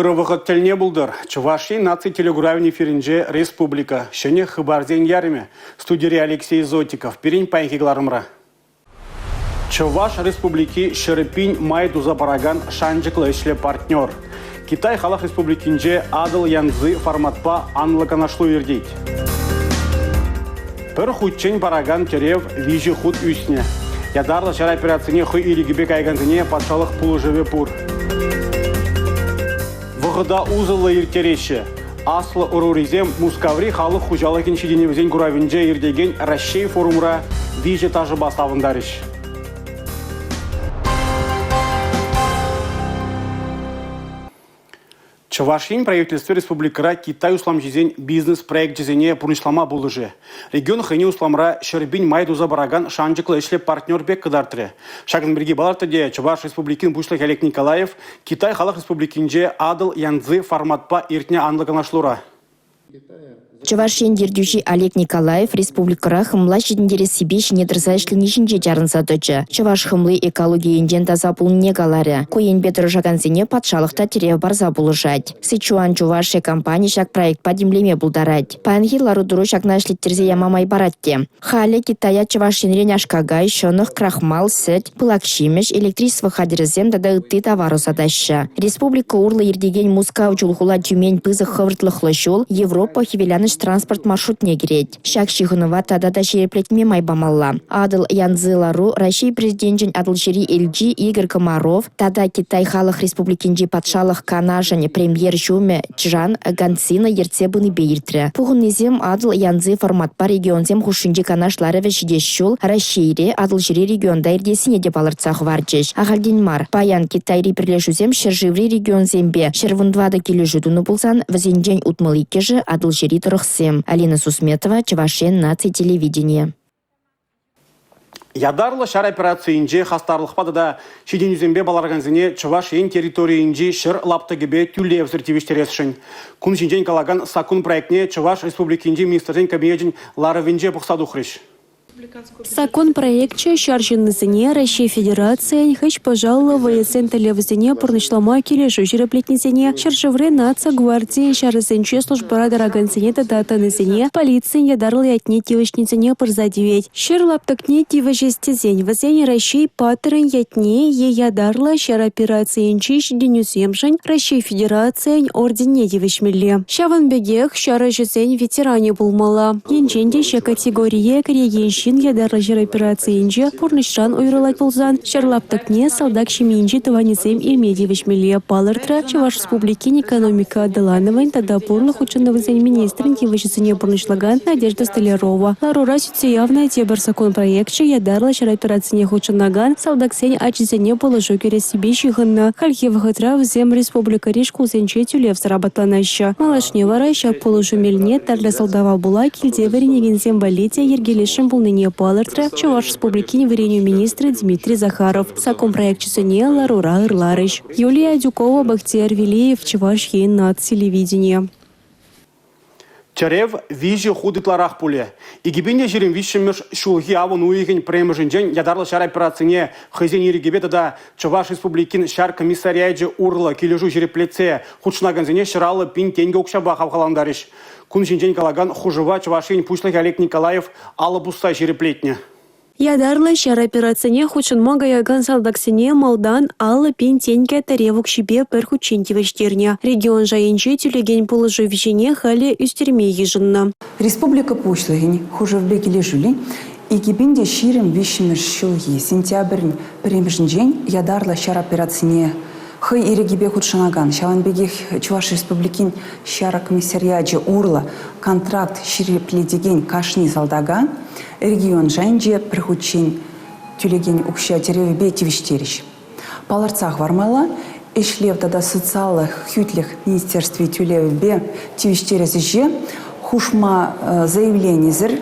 Пырывығы тіліне бұлдыр. Чуваши наци телеграф эфиринже республика. Шыне хыбарзен ярыме. Студия Алексей Зотиков. Перень пайхигларымра. Чуваш республики Шерепин Майдуза Бараган шанжықлы ішле партнер. Китай халық республикинже адыл янзы форматпа анлыканашлу ердейд. Пір худчен Бараган терев вижи худ үсіне. Ядарлы шар операцияне хы иригібек айганзыне патшалық пулы жыве пур. Вғыда узылы ертереші. Аслы ұруризем Мускаври халық хужалықын шеденевізен күравінже ердеген Рашей форумра вижи тажы баставындарыш. Чувашин правительство республикара Китай услам жизнь бизнес-проект жизни пурнишлама булыжы. Регион хыне усламра Шербин Майдуза Бараган шанжықлы ішле партнер бек кыдартыры. Шагын бірге балартыде Чуваш республикин бушлық Олег Николаев Китай халық республикинже адыл янзы форматпа иртне анлыганашлура. Чувашин дердюши Олег Николаев республикара хымла шедіндері себе шынедірза ішлінешінже жарынса дочы. Чуваш хымлы экология инден таза бұлыне галары. Коен бетірі жағанзіне патшалықта терев барза бұлышать. Сычуан Чуваши компания шак проект па демлеме бұлдарать. Панхи ларудуру шакна ішлеттерзе ямамай баратте. Халі Китая Чувашинрен ашкагай шонық крахмал, сет, пылакшимеш, электричество хадерзем дада ұтты товару задаща. Республика урлы ердеген Мускау чулхула тюмень пызық хывыртлықлы жол Европа хивеляны транспорт маршрут не греть. Шак шихынова тада да шереплетме майбамалла. Адыл янзылару Россия президентин адылшери Эльджи Игорь Комаров, тада Китай халық республикинжи патшалық канажане премьер жуме Чжан Ганцина ерцебыны бейіртірі. Пуғынызем адыл янзы форматпа регионзем хушинжи канашлары вешидеш шул Россияре адылшери регионда ердесіне деп алырцақ варчеш. Ағалден Паян Китай реперлешузем шерживри регионзембе. Шервундвада кележудуны булсан вазенжен утмалы кежі адылшери Алина Сусметова, Чувашен наци телевидение. Ядарлы шар операциинже хастарлықпады да шеден үзембе баларганзіне Чувашен территориинже шыр лаптыгебе түлі эвзіртивештересшін. Күн жинжен калаган Сакун проектне Чуваш республикинже министрден кабинетін ларывинже бұқсадухрыш. Закон проекте шаржиннызыне Россия Федерация хэч пожаловал телевизине порнышлама келешу жереплетнизине шаржевре наца гвардии шарызенче службара дорогансине датанызине полиция ядарл ятне тивышнизине порзадиветь. Шерлаптакне тивышестизень вазень Россия патрын ятне ядарла шар операциянчиш денюземшень Россия Федерация ордене тивышмелле. Шаванбегех шарыжызень ветеране булмала. Енченде категория кореенщин ядарлы жер операциянче порнышран ойрылать болзан. Шарлаптакне солдак шиминчи тыванизем Ильмедьевич Мелия Палыртра Чуваш республикин экономика Адалановын тада порлых ученовызен министрин тивышизине порнышлаган Надежда Столярова. Ларура явная тебір закон проектче ядарлы жер операцияне ученаган солдаксен ачизене положу кере себе шихынна. Хальхи вахытра взем республика ришку зенче тюлев заработланаща. Малашне варайща положу мельне тарля солдава була кильдеверинегензем балете ергелешем булныне Палыртра Чуваш республикин верению министра Дмитрий Захаров. Саком проект чесоне Ларура Ирларыч. Юлия Дюкова, Бахтияр Велиев, Чуваш ен над телевидение. Терев вижи худытларах пуле. Игибинде жерем вишемеш шулги авон уйген премеженжен ядарлы шар операцияне хызен ерегебеті да Чуваш республикин шар комиссарияйджи урлы кележу жереплеце худшнаганзене шыралы пин тенге окшаба хавхаландарыш. Күн жинжен калаган хужыва Чувашин пушлых Олег Николаев алыбуста жереплетне. Ядарлы шар операцияне хучынма гаяган салдаксене малдан аллы пин тенге таревук шибе пір хучентивештерне. Регион жайынче тюлеген положу вишене хали үстерме ежынна. Республика пушлыгин хужевле кележули игибинде ширим вишемеш шулги сентябрь премеженжен ядарлы шар операцияне хый ирегибе худшанаган. Шаванбегих Чуваш республикин шара комиссарияджи урла контракт ширепледеген кашни залдага регион жайнже прихудчен тюлеген укша теревебе тивиштериш. Паларцах вармала эшлевдада социалых хютлих министерстве тюлевебе тивиштерезже хушма заявление зір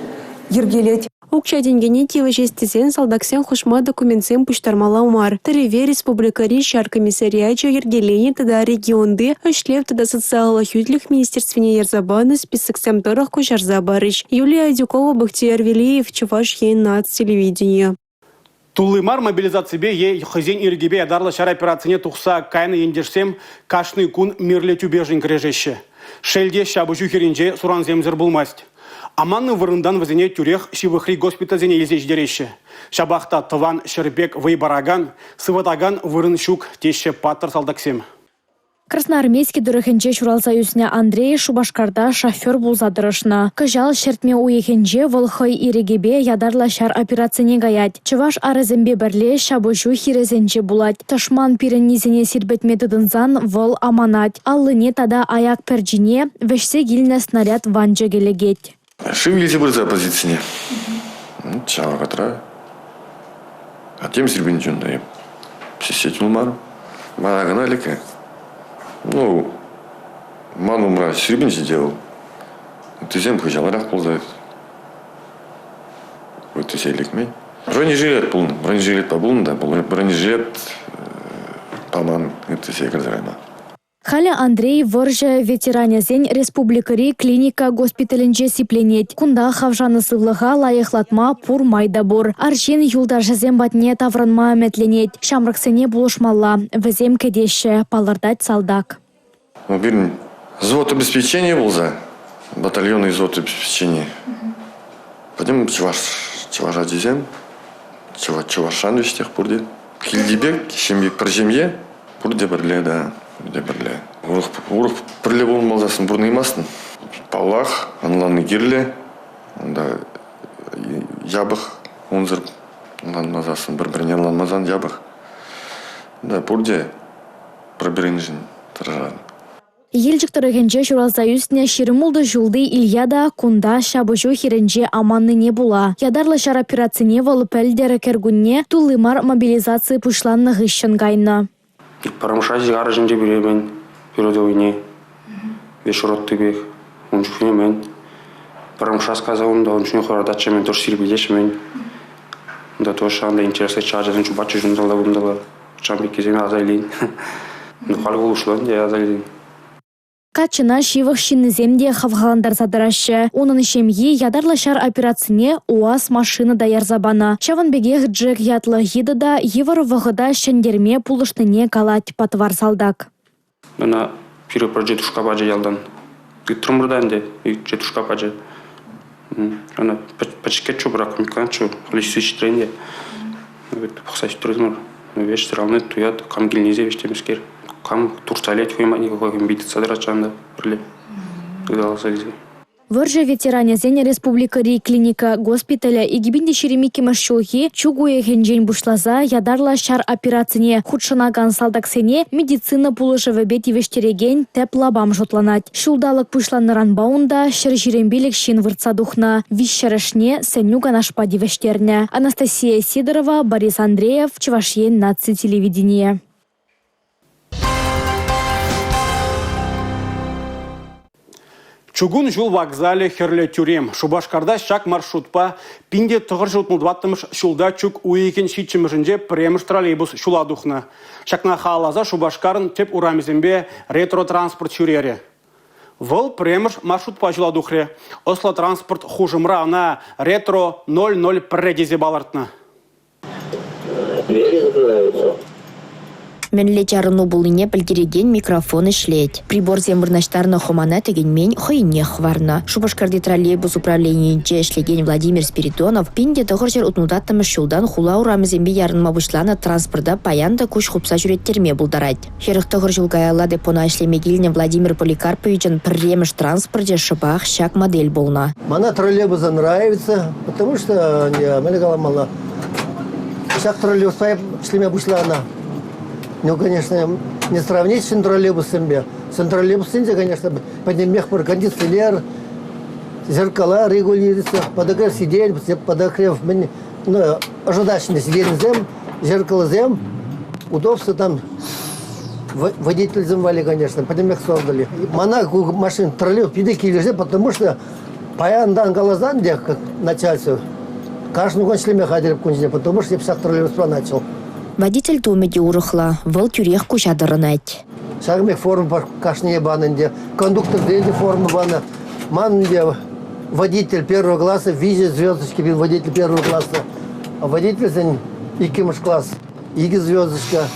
ергелет. Укча денгене тиважестизен салдаксен хушма документсен пуштармала умар. Тереве республикари шар комиссарияча ергелени тада регионды ашлев тада социалы хютлих министерствене ерзабаны список сямторах кушарза барыш. Юлия Дюкова, Бахтияр Велиев, Чуваш ен над телевидение. Тулымар мобилизациябе е хызен иргебе ядарлы шар операцияне тухса кайны ендешсем кашны кун мирле тюбежин крежеще. Шельде шабыжу херинже суранземзер булмасть. Аманны вырындан вазене тюрех шивыхри госпитазене елзеш дереще. Шабахта тыван шербек вейбараган, сыватаган вырын щук теше паттыр салдаксем. Красноармейский дырыхенче Шуралсоюзне Андрей Шубашкарда шофер булзадырышна. Кыжал шертме уехенче волхой ирегебе ядарла шар операцияне гаять. Чываш арызембе бірле шабышу хирезенче булать. Ташман пиреннизене сирбетме тыдынзан вол аманать. Аллыне тада аяк перджине вешсе гильне снаряд ванже келегет. Шивилисе бірзі оппозицияне. Чаға қатыра. Атем сирбен жонда. Сесет мулмар. Мағана леке. Ну, ману мра сирбен сделал. Ты зем хожал, рах ползает. Вот ты сей лекмей. Бронежилет полный. Бронежилет побулн, да. Бронежилет паман. Это сей казарайма. Халя Андрей вырже ветеранезен республикари клиника госпиталінже сипленет. Кунда хавжаны сывлыға лайықлатма пур майдабур. Аршин юлдашызем батне тавранма әметленет. Шамрықсене булышмалла. Візем кедеші палырдать салдак. Бирін, взвод обеспечения был за. Батальонный взвод обеспечения. Потом чуваш адизем. Чувашан вещтех пурде. Килдибек, шембек прожемье. Пурде бірле, да. Урық бірле болын малдасын бұрны емасын. Паллах, анланы керле. Онда ябық, онзыр мазасын бір-біріне анланмазан ябық. Да, пурде проберенжін тұржан. Елжік тұрығынже Шуралсоюзне шерімулды жылды Ильяда кунда шабыжу херенже аманны не була. Ядарлы шар операцияне волып әлдері кергунне тулымар мобилизация пушланны ғышын гайны. Парамша зигара жинде биремен, передовине, вешуротты бег, он чухнемен. Парамша сказал, да он чухне хорадача мен тоже сирбидеш мен. Да тоже анда интересный чарджа, он чубачу жундала гундала, чамбики земля азайлин. Ну халгул ушлан, я азайлин. Качына шивых шиннеземде хавғаландар задырашы. Оның шемье ядарлы шар операцияне УАЗ машина даяр забана. Чаванбегех джек ятлы еді да евар вғыда шендерме пулышныне калать патвар салдак. Она пиры про жетушка баджи ялдан. Трумырдан де, жетушка баджи. Она почти чубрак миканчу, лишь тренде. Пахсать туризмор. Вещь равны туят, кам гильнизе вещь темискер. Кам турсталет хуймани какой битец садрачанда приле. Удалось где. Вырже ветеранезен республикари клиника госпиталя и гибинде шеремики маршулхи чугуе хенжен бушлаза ядарла шар операцияне худшынаган салдаксене медицина пулышы вебети вештереген теплабам жотланать. Шулдалык пушланыран баунда шыр жирембелек шин вырца духна. Вишшарышне сенюган ашпади вештерне. Анастасия Сидорова, Борис Андреев, Чувашьен наци телевидение. Чугун жул вокзале херле тюрем. Шубашкарда шак маршрутпа пинде тұғыр жылтмылдваттымыш шулда чук уекен шитчімішінде премыш троллейбус шуладухна. Шакна хаалаза Шубашкарын теп урамезембе ретро-транспорт чурере. Выл премыш маршрутпа шуладухре. Осло транспорт хужымра на ретро 00 предезе балартна. Двери закрываются. Менле чарыну булыне пілдереген микрофон ішлет. Прибор зембірнаштарны хомана тегенмен хойне хварна. Шубашкарды троллейбус управлениенче ішлеген Владимир Спиридонов пинде тұғыр жер утнудаттымыш жылдан хула урамызембе ярынма бұшланы транспорда паянда күш хупса жүреттерме бұлдарад. Херық тұғыр жыл гаяла депона ішлемегіліне Владимир Поликарповичын пірреміш транспорте шыбақ шак модель болна. Мана троллейбуса нравится, потому что я мало. Шак троллейбус ішлеме бұшлана. Ну, конечно, не сравнить с троллейбусом. С троллейбусом, конечно, поднимешь кондиционер, зеркала регулируются, подогрев сиденье, подогрев, ну, ожидательно сиденье зем, зеркало зем, удобство там, водитель земвали, конечно, поднимешь создали. Монаку машин троллейбус пидыки лежит, потому что паяндан галазан, где как начальство, каждый год шлеме ходили в кунжине, потому что я всех троллейбус начал. Водитель тумеде урыхла, выл тюрех кушадырынать. Шагме форма кашне бананде, кондуктор денде форма бана, манде водитель первого класса, видит звездочки, водитель первого класса, а водитель икимыш класс, 2 звездочка.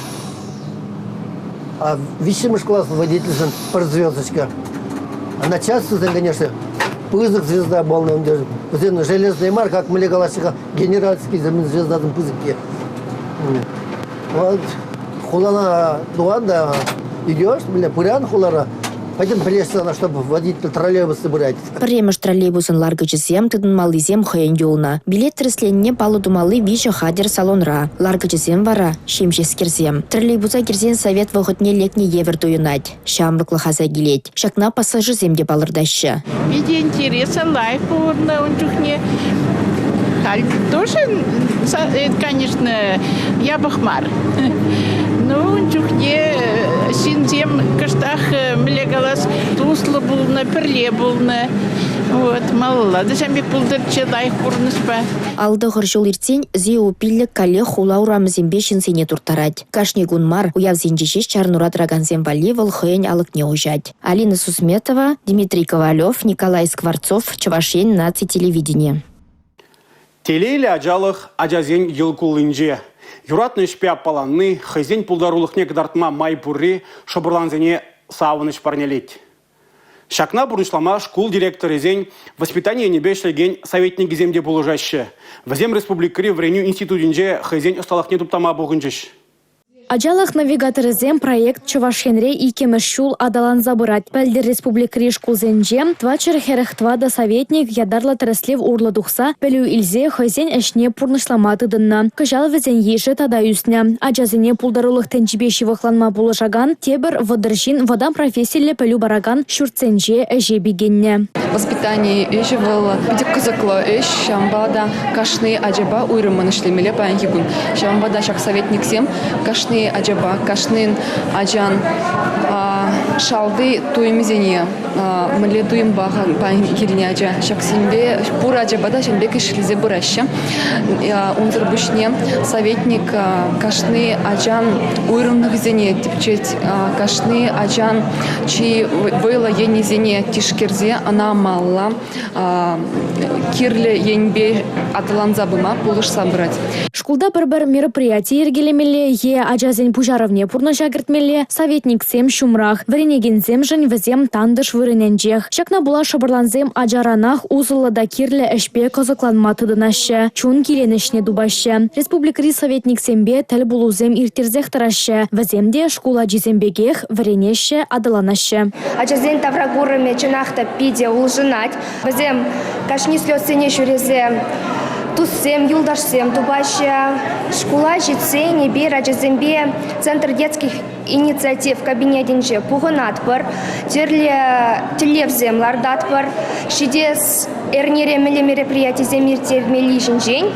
А висимыш класс водительсон 1 звездочка. А начальство, конечно, пызык звезда полная. Вот это железная марка, как мы галасика, генеральский звезда там пызыки. Вот хулана дуанда идешь, пурян хулара. Пойдем пресса, чтобы водитель троллейбуса брать. Премеш троллейбусын ларгычысем тыдынмалызем хыйын юлна. Билет тресленне палы думалы вище хадер салонра. Ларгычысем вара, шемшес кирсем. Троллейбуса кирсен совет вахытне лекне евер туюнать. Шамлыклы хаза келет. Шакна пассажирсем де балырдаща. Виде интереса, лайф урна, он чухне. Тоже, конечно, я бахмар. Ну, чухне, синзем, каштах, млегалас, тусло булна, перле булна. Вот, мало. Дешами пулдырче лайф урныспа. Алды ғыржыл иртен зеу пиллік кале хула урамызембе шинсене туртарать. Кашни гунмар уяв зенчешеш чарнурат раганзем валивал хыйын алыкне ужать. Алина Сусметова, Дмитрий Ковалев, Николай Скворцов, Чувашень, Наци телевидение. Телейлі ажалық ажазен елкулынже. Юратны шпя паланны, хызен пулдарулықне кдартма май бурри, шобырланзене савыныш парнелет. Шакна бурышлама школ директоры зен воспитание небешлеген советник земде булыжаще. Вазем республикари вреню институтинже хызен осталықне туптама бұғынжыш. Ажалах навигаторызем проект Чувашенре икемеш шул адалан забырать. Пәлдер республикари шкулзенжем, твачер херехтвада советник ядарла трэслев урла духса, пәлю илзе хызен әшне пурнышламаты дынна. Кыжал візен еші тада үсня. Ажазене пулдарулық тәнчібеші вақланма булышаган, тебір вадыршин вадам профессийлі пәлю бараган шурценже әже бігенне. Воспитание эши было пидик кызыклы эш шамбада кашны аджаба уйрымын ишлемеле паянхигун. Шамбада шак советник сем кашны аджаба кашнын аджан шалды туймизене мле туйм бага паянхигине аджа шак симбе пура аджабада шамбе кишлизе бураща. Унзыр бушне советник кашны аджан уйрымных зене типчет кашны аджан чи войла енизене тишкерзе она мала кирле енбе аталан забыма булыш собрать. Шкулда бір мероприятие ергелемеле е ажазен пужаровне пурна жагыртмеле советник сем шумрах. Вренегензем жын візем тандыш вырыненжех. Шакна була шабырланзем аджаранах узылыда кирле әшпе козыкланматыдынашы. Чун киленешне дубашы. Республикари советник сембе тәл булузем иртерзех тарашы. Віземде шкула жизембегех вренеше адаланашы. Аджазен таврагурыме чынахта пиде улжынать. Візем кашни слёсене шурезе туссем, юлдашсем, дубаща, школа, житсене, бера, джазембе, центр детских инициатив, кабинетинже, пугынатпыр, телевзем, лардатпыр, шидес, эрнеремеле мероприятие земиртермели жинжень,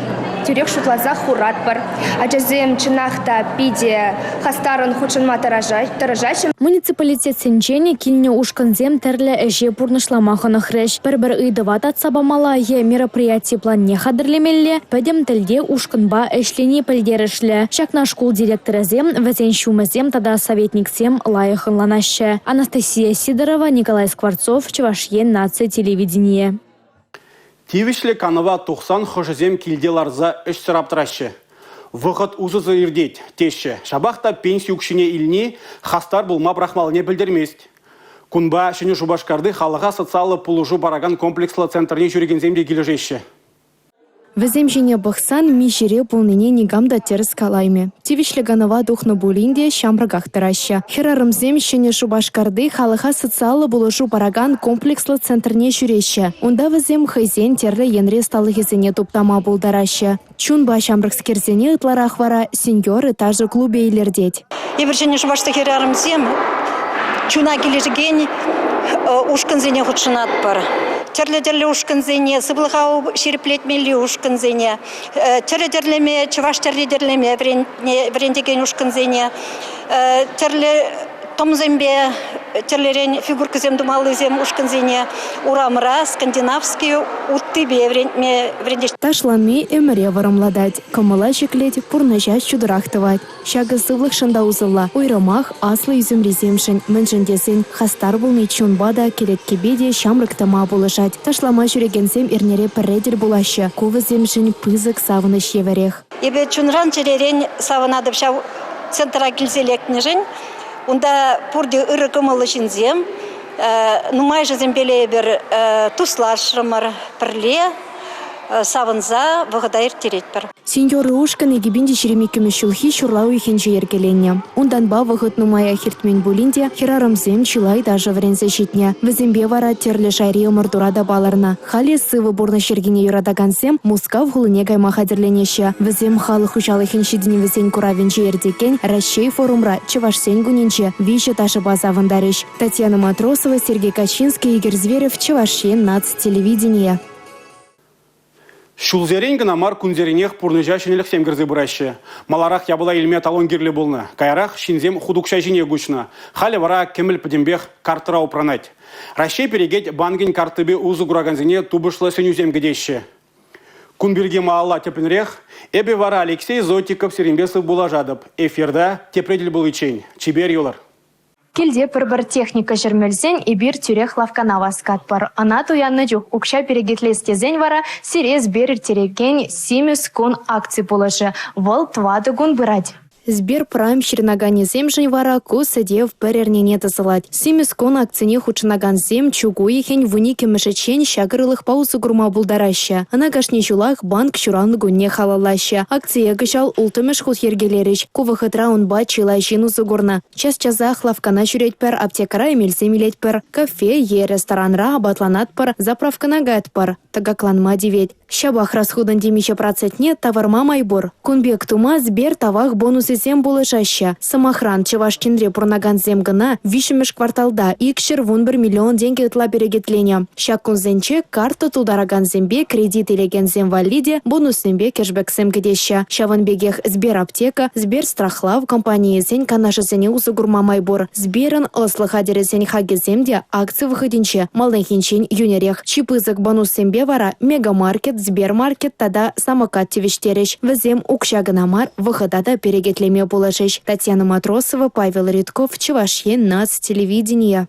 тюрек шутлаза хуратпыр. Аджазем чынахта пиде хастарын худшынма таражачым. Муниципалитет сенчене килне ушканзем терле эже пурнышламаханы хреш. Бір ыйдыват атсабамала е мероприятие планне хадырлемелле, пәдем тілде ушканба эшлене пілдерішлі. Шакна школ директорызем, вәзен шумызем тада советниксем лайықынланашы. Анастасия Сидорова, Николай Скворцов, Чувашьен, Наци телевидение. Тивишле канава 90 хожезем килделарза эш сараптырашы. Вғыт узызы ирдет, теші. Шабақта пенсию күшіне иліне хастар бұлма брахмалыне білдермест. Кунба шыны жубашкарды халыға социалы пулыжу бараган комплекслы центрне жүрген земде кележеші. Візем жіне бұқсан ми жире бұлныне негамда теріс калайме. Тивишлі ганава дұхны бұлінде шамрагақ тұрашы. Херарымзем шыны жубашкарды халыға социалы бұлыжу бараган комплекслы центрне жүреші. Онда візем хайзен терлі енре сталы кезіне топтама бұлдарашы. Чунба шамрагскерзене ытларах вара сеньор этажы клубе илердет. Ебіржіне жубашты херарымзем чуна кележіген ушканзене худшынат бар. Терлі ушканзене, сыблығау шереплетмелі ушканзене, терлі чываш терлі врендеген ушканзене, терлі Томзембе терлерен фигуркызем думалызем ушканзене урамра скандинавские уттыбе врендеш. Ташланми эмре варамладать. Камала шеклеть пурнажа чудырахтывать. Шага сывлых шанда узылла. Уйрамах аслы изюмреземшин. Мэншендесин хастар булны чунбада келет кебеде шамрык тама булышать. Ташлама жүрегенсем эрнере пірредер булашы. Ковыземшин пызык савыны шеверех. Ебе чунран черерен савынадып шау центра килзелекнежен. Унда пурди ыры кымылы шинзем. Нумай же зембеле бер туслашрымыр пірле. Савынза вғыдайыр теретпір. Сеньоры ушкан егибинде шеремекеме шулхи шурлау ихенже ергеленне. Ундан ба вғыт нумая хиртмен булинде хирарымзем чилай даже врензе шитне. Візембе вара терлі шайри ымырдурада баларна. Хали сывы бурна шергене юрадагансем муска вғылыне гайма хадерленеше. Візем халы хучалы хеншидіне візен куравенже ердекен Рашей форумра Чевашсен гуненче вище ташы база вандареш. Татьяна Матросова, Сергей Качинский, Игорь Зверев, Чевашен, нацтелевидение. Шулзерен гынамар күнзеренех пурныжа шенелік семгірзі бұрашы. Маларақ ябыла елме талон керлі болны. Кайрақ шинзем худукша жіне гучны. Халі вара кеміл пөдембех картыра упранать. Рашей перегет банген картыбе узу гураганзине тубышлы сенюзем гедеші. Кунберге маалла тепінрех, эбе вара Алексей Зотиков серембесов булажадып. Эфирда тепредел был ичень. Чибер юлар. Келде бір техника жермелзен и бир тюрех лавкана васкат бар. Ана туянны жух укша перегетлестезен вара сирез берер тереген 7 кун акций булышы. Вол твады гун бырать. Сбер прайм ширнагане земжень вара кусадев перернене тасылать. Семискон акцине хучынаган зем чугу ихень вунике мешечень шагырылых паузу гурма булдараща. Ана гашне жулах банк шуран гунне халалаща. Акция гышал ултымеш хут ергелерич. Кувахытра он ба чилай жину загурна. Час-часах лавкана жүреть пер, аптекара эмельзе милеть пер. Кафе, ресторанра абатланат пер, заправка нагат пер. Тагакланма девет. Шабах расходан демище процентне товарма майбор. Кунбек тума сбер тавах бонусы зем булышаща. Самохран Чевашкинре пурнаган зем гына вишемеш кварталда икшер вон 1 миллион деньги отла перегетления. Шакун зенче карта тудараган зембе кредит илеген зем валиде бонус зембе кэшбэк зем гедеща. Шаванбегех Сбер аптека, Сбер страхлав компании зень канаша зене узугурма майбор. Сберан ласлыхадере зень хаге земде акции выходинче. Малнахинчень юнерех. Чипызык бонус зембе вара мегамаркет, Сбермаркет тада самокат тевиштереш. Везем укшаганамар выходада перегетлеме булашеш. Татьяна Матросова, Павел Редков, Чевашен, нацтелевидение.